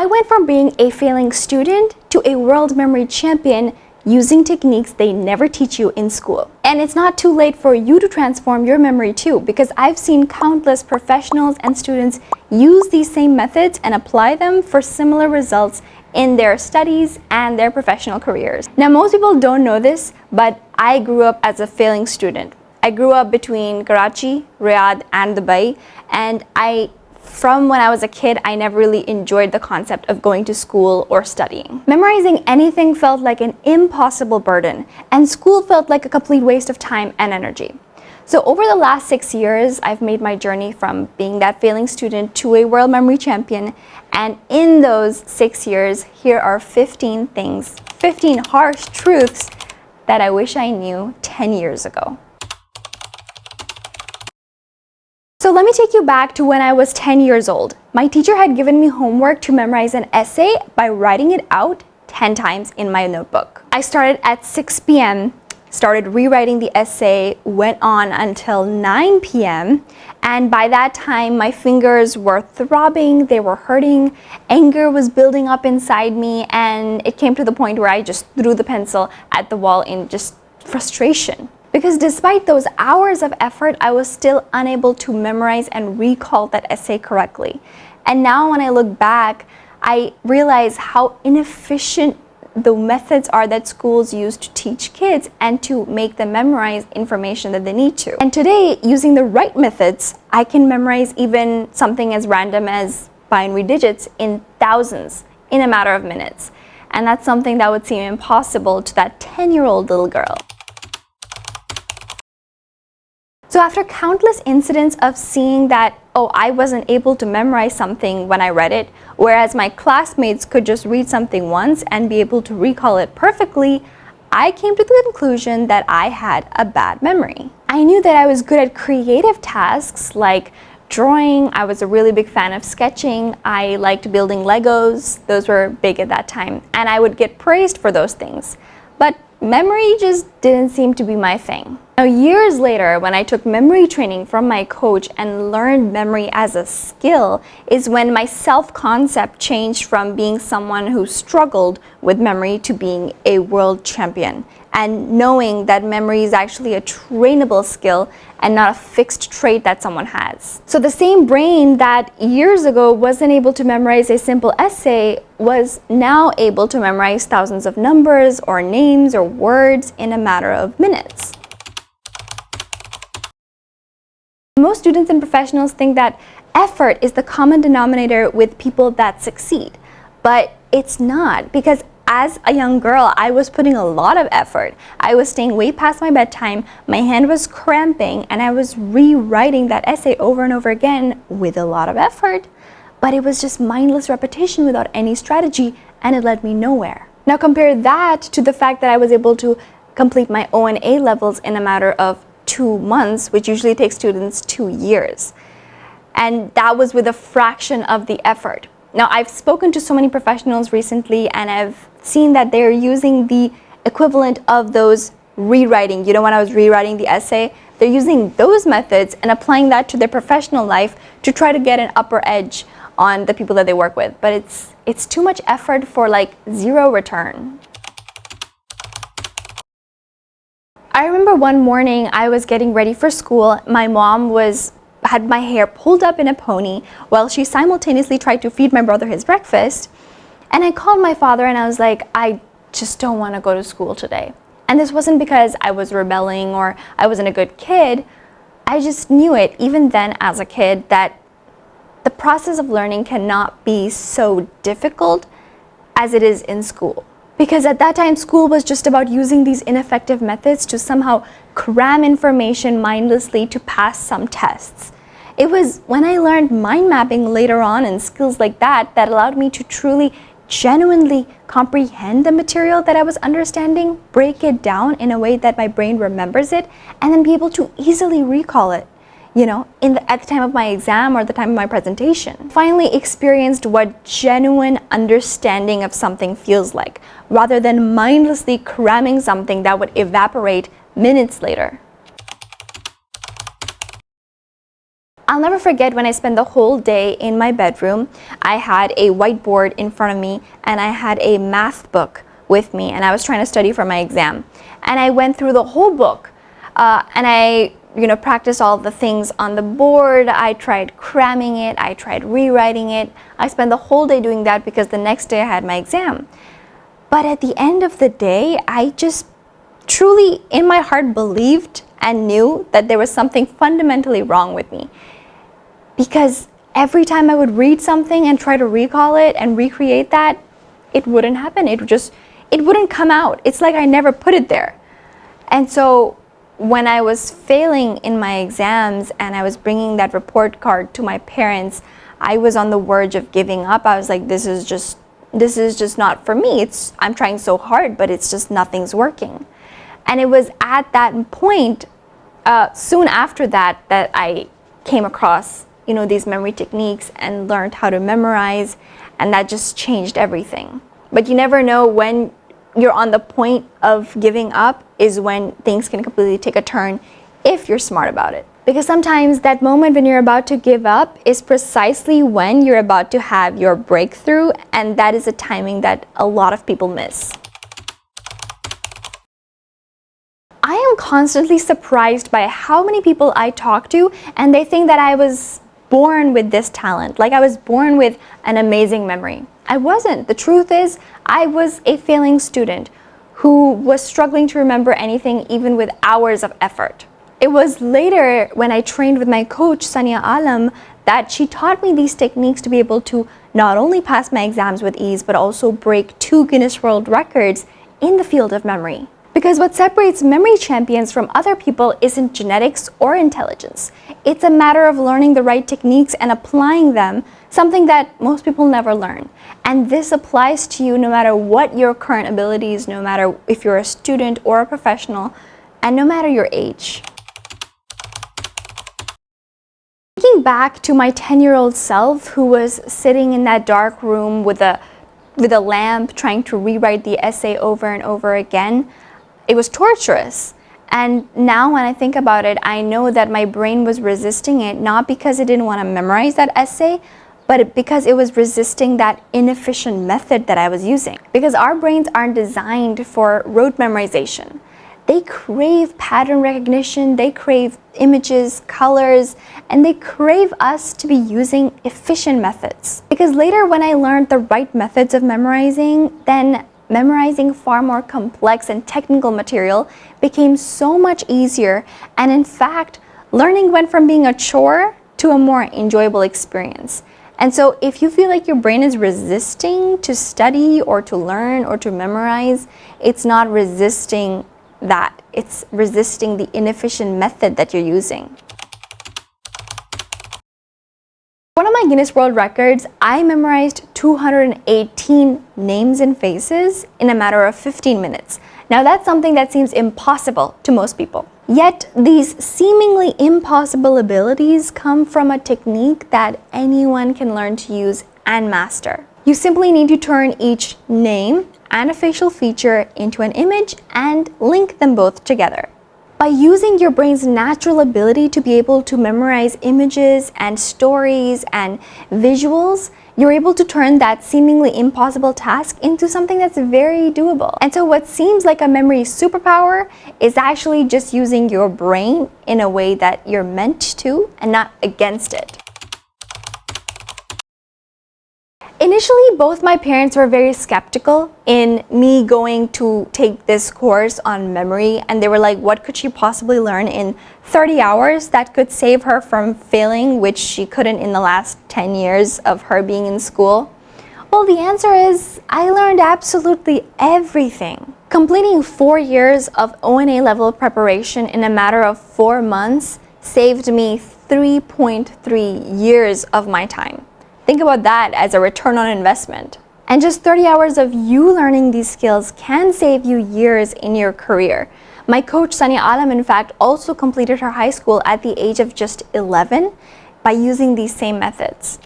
I went from being a failing student to a world memory champion using techniques they never teach you in school. And it's not too late for you to transform your memory too, because I've seen countless professionals and students use these same methods and apply them for similar results in their studies and their professional careers. Now, most people don't know this, but I grew up as a failing student. I grew up between Karachi, Riyadh, and Dubai, and from when I was a kid, I never really enjoyed the concept of going to school or studying. Memorizing anything felt like an impossible burden, and school felt like a complete waste of time and energy. So over the last 6 years, I've made my journey from being that failing student to a world memory champion. And in those 6 years, here are 15 things, 15 harsh truths that I wish I knew 10 years ago. So let me take you back to when I was 10 years old. My teacher had given me homework to memorize an essay by writing it out 10 times in my notebook. I started at 6 p.m., started rewriting the essay, went on until 9 p.m. And by that time, my fingers were throbbing, they were hurting, anger was building up inside me, and it came to the point where I just threw the pencil at the wall in just frustration. Because despite those hours of effort, I was still unable to memorize and recall that essay correctly. And now when I look back, I realize how inefficient the methods are that schools use to teach kids and to make them memorize information that they need to. And today, using the right methods, I can memorize even something as random as binary digits in thousands in a matter of minutes. And that's something that would seem impossible to that 10-year-old little girl. So after countless incidents of seeing that, I wasn't able to memorize something when I read it, whereas my classmates could just read something once and be able to recall it perfectly, I came to the conclusion that I had a bad memory. I knew that I was good at creative tasks like drawing. I was a really big fan of sketching. I liked building Legos. Those were big at that time, and I would get praised for those things. But memory just didn't seem to be my thing. Now, years later, when I took memory training from my coach and learned memory as a skill, is when my self-concept changed from being someone who struggled with memory to being a world champion, and knowing that memory is actually a trainable skill and not a fixed trait that someone has. So the same brain that years ago wasn't able to memorize a simple essay was now able to memorize thousands of numbers or names or words in a matter of minutes. Most students and professionals think that effort is the common denominator with people that succeed, but it's not, because as a young girl, I was putting a lot of effort. I was staying way past my bedtime, my hand was cramping, and I was rewriting that essay over and over again with a lot of effort, but it was just mindless repetition without any strategy, and it led me nowhere. Now compare that to the fact that I was able to complete my O and A levels in a matter of 2 months, which usually takes students 2 years. And that was with a fraction of the effort. Now, I've spoken to so many professionals recently, and I've seen that they're using the equivalent of those rewriting. When I was rewriting the essay, they're using those methods and applying that to their professional life to try to get an upper edge on the people that they work with. But it's too much effort for like zero return. I remember one morning I was getting ready for school. My mom had my hair pulled up in a pony while she simultaneously tried to feed my brother his breakfast. And I called my father and I was like, I just don't want to go to school today. And this wasn't because I was rebelling or I wasn't a good kid. I just knew it, even then as a kid, that the process of learning cannot be so difficult as it is in school. Because at that time, school was just about using these ineffective methods to somehow cram information mindlessly to pass some tests. It was when I learned mind mapping later on and skills like that allowed me to truly, genuinely comprehend the material that I was understanding, break it down in a way that my brain remembers it, and then be able to easily recall it, at the time of my exam or the time of my presentation. Finally experienced what genuine understanding of something feels like, rather than mindlessly cramming something that would evaporate minutes later. I'll never forget when I spent the whole day in my bedroom. I had a whiteboard in front of me and I had a math book with me, and I was trying to study for my exam. And I went through the whole book and I practiced all the things on the board. I tried cramming it, I tried rewriting it. I spent the whole day doing that because the next day I had my exam. But at the end of the day, I just truly in my heart believed and knew that there was something fundamentally wrong with me. Because every time I would read something and try to recall it and recreate that, it wouldn't happen. It wouldn't come out. It's like I never put it there. And so when I was failing in my exams and I was bringing that report card to my parents, I was on the verge of giving up. I was like, this is just not for me. I'm trying so hard, but it's just nothing's working. And it was at that point, soon after that I came across these memory techniques and learned how to memorize, and that just changed everything. But you never know when you're on the point of giving up is when things can completely take a turn if you're smart about it. Because sometimes that moment when you're about to give up is precisely when you're about to have your breakthrough, and that is a timing that a lot of people miss. I am constantly surprised by how many people I talk to and they think that I was born with this talent, like I was born with an amazing memory. I wasn't. The truth is, I was a failing student who was struggling to remember anything even with hours of effort. It was later when I trained with my coach, Sania Alam, that she taught me these techniques to be able to not only pass my exams with ease, but also break 2 Guinness World Records in the field of memory. Because what separates memory champions from other people isn't genetics or intelligence. It's a matter of learning the right techniques and applying them, something that most people never learn. And this applies to you no matter what your current abilities, no matter if you're a student or a professional, and no matter your age. Thinking back to my 10-year-old self who was sitting in that dark room with a lamp trying to rewrite the essay over and over again, it was torturous. And now when I think about it, I know that my brain was resisting it, not because it didn't want to memorize that essay, but because it was resisting that inefficient method that I was using. Because our brains aren't designed for rote memorization. They crave pattern recognition, they crave images, colors, and they crave us to be using efficient methods. Because later when I learned the right methods of memorizing, then memorizing far more complex and technical material became so much easier, and in fact, learning went from being a chore to a more enjoyable experience. And so if you feel like your brain is resisting to study or to learn or to memorize, it's not resisting that, it's resisting the inefficient method that you're using. One of my Guinness World Records, I memorized 218 names and faces in a matter of 15 minutes. Now that's something that seems impossible to most people. Yet these seemingly impossible abilities come from a technique that anyone can learn to use and master. You simply need to turn each name and a facial feature into an image and link them both together. By using your brain's natural ability to be able to memorize images and stories and visuals, you're able to turn that seemingly impossible task into something that's very doable. And so what seems like a memory superpower is actually just using your brain in a way that you're meant to and not against it. Initially, both my parents were very skeptical in me going to take this course on memory, and they were like, what could she possibly learn in 30 hours that could save her from failing, which she couldn't in the last 10 years of her being in school? Well, the answer is I learned absolutely everything. Completing 4 years of O&A level preparation in a matter of 4 months saved me 3.3 years of my time. Think about that as a return on investment. And just 30 hours of you learning these skills can save you years in your career. My coach, Sania Alam, in fact, also completed her high school at the age of just 11 by using these same methods.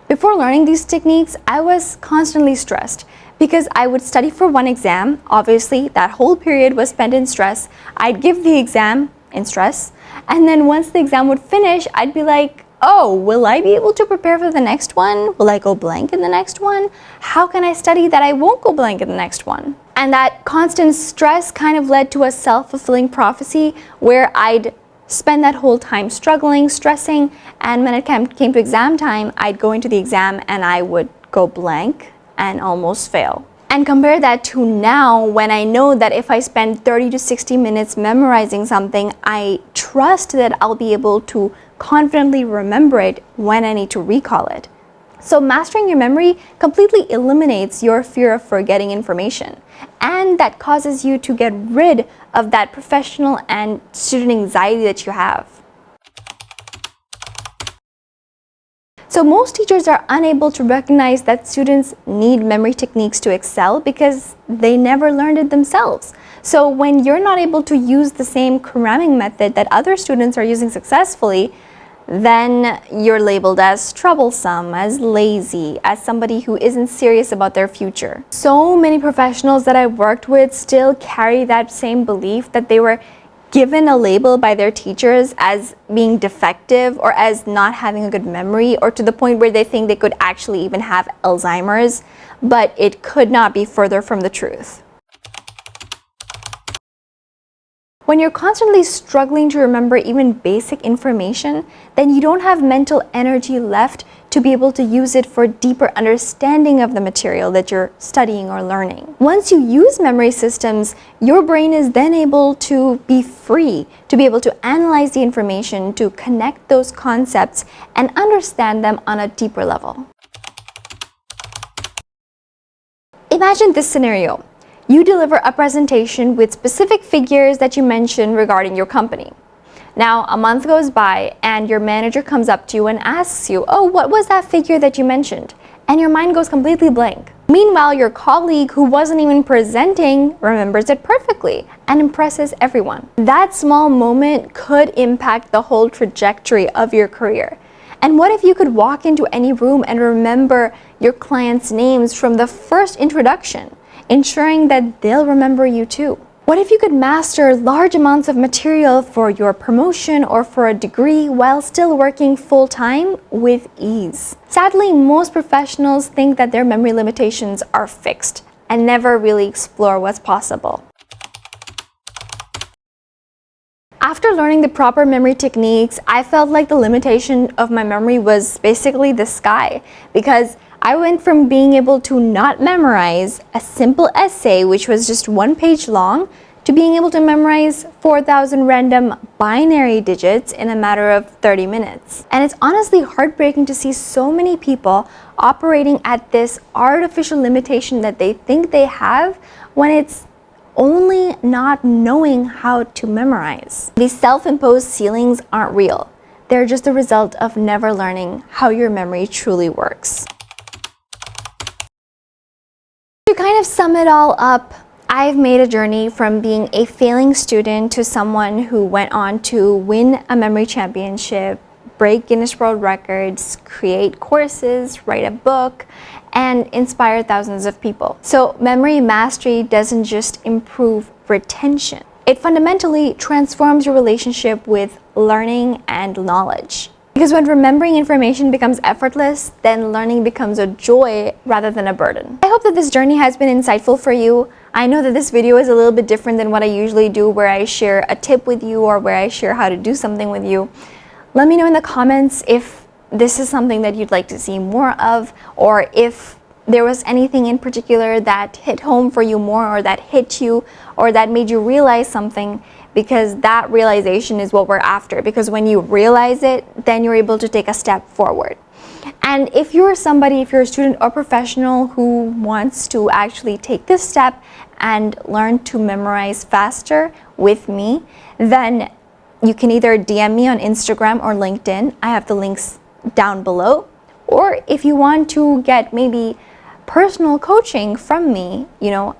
Before learning these techniques, I was constantly stressed because I would study for one exam. Obviously, that whole period was spent in stress. I'd give the exam, in stress. And then once the exam would finish, I'd be like, oh, will I be able to prepare for the next one? Will I go blank in the next one? How can I study that I won't go blank in the next one? And that constant stress kind of led to a self-fulfilling prophecy where I'd spend that whole time struggling, stressing, and when it came to exam time, I'd go into the exam and I would go blank and almost fail. And compare that to now, when I know that if I spend 30 to 60 minutes memorizing something, I trust that I'll be able to confidently remember it when I need to recall it. So mastering your memory completely eliminates your fear of forgetting information, and that causes you to get rid of that professional and student anxiety that you have. So most teachers are unable to recognize that students need memory techniques to excel because they never learned it themselves. So when you're not able to use the same cramming method that other students are using successfully, then you're labeled as troublesome, as lazy, as somebody who isn't serious about their future. So many professionals that I've worked with still carry that same belief that they were given a label by their teachers as being defective or as not having a good memory, or to the point where they think they could actually even have Alzheimer's, but it could not be further from the truth. When you're constantly struggling to remember even basic information, then you don't have mental energy left to be able to use it for deeper understanding of the material that you're studying or learning. Once you use memory systems, your brain is then able to be free, to be able to analyze the information, to connect those concepts and understand them on a deeper level. Imagine this scenario. You deliver a presentation with specific figures that you mentioned regarding your company. Now, a month goes by and your manager comes up to you and asks you, oh, what was that figure that you mentioned? And your mind goes completely blank. Meanwhile, your colleague who wasn't even presenting remembers it perfectly and impresses everyone. That small moment could impact the whole trajectory of your career. And what if you could walk into any room and remember your clients' names from the first introduction, ensuring that they'll remember you too? What if you could master large amounts of material for your promotion or for a degree while still working full-time with ease? Sadly, most professionals think that their memory limitations are fixed and never really explore what's possible. After learning the proper memory techniques, I felt like the limitation of my memory was basically the sky, because I went from being able to not memorize a simple essay, which was just 1 page long, to being able to memorize 4,000 random binary digits in a matter of 30 minutes. And it's honestly heartbreaking to see so many people operating at this artificial limitation that they think they have, when it's only not knowing how to memorize. These self-imposed ceilings aren't real. They're just the result of never learning how your memory truly works. To kind of sum it all up, I've made a journey from being a failing student to someone who went on to win a memory championship, break Guinness World Records, create courses, write a book, and inspire thousands of people. So memory mastery doesn't just improve retention. It fundamentally transforms your relationship with learning and knowledge. Because when remembering information becomes effortless, then learning becomes a joy rather than a burden. I hope that this journey has been insightful for you. I know that this video is a little bit different than what I usually do, where I share a tip with you or where I share how to do something with you. Let me know in the comments if this is something that you'd like to see more of, or if there was anything in particular that hit home for you more, or that hit you, or that made you realize something, because that realization is what we're after. Because when you realize it, then you're able to take a step forward. And if you're somebody, if you're a student or professional who wants to actually take this step and learn to memorize faster with me, then you can either DM me on Instagram or LinkedIn. I have the links down below. Or if you want to get maybe personal coaching from me,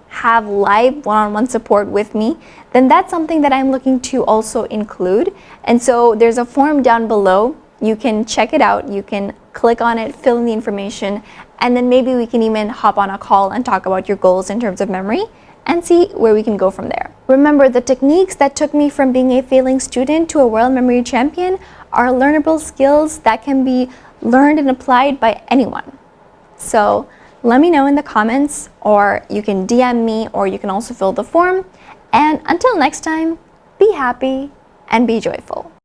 have live one-on-one support with me, then that's something that I'm looking to also include. And so there's a form down below. You can check it out. You can click on it, fill in the information, and then maybe we can even hop on a call and talk about your goals in terms of memory. and see where we can go from there. Remember, the techniques that took me from being a failing student to a world memory champion are learnable skills that can be learned and applied by anyone. So let me know in the comments, or you can DM me, or you can also fill the form. And until next time, be happy and be joyful.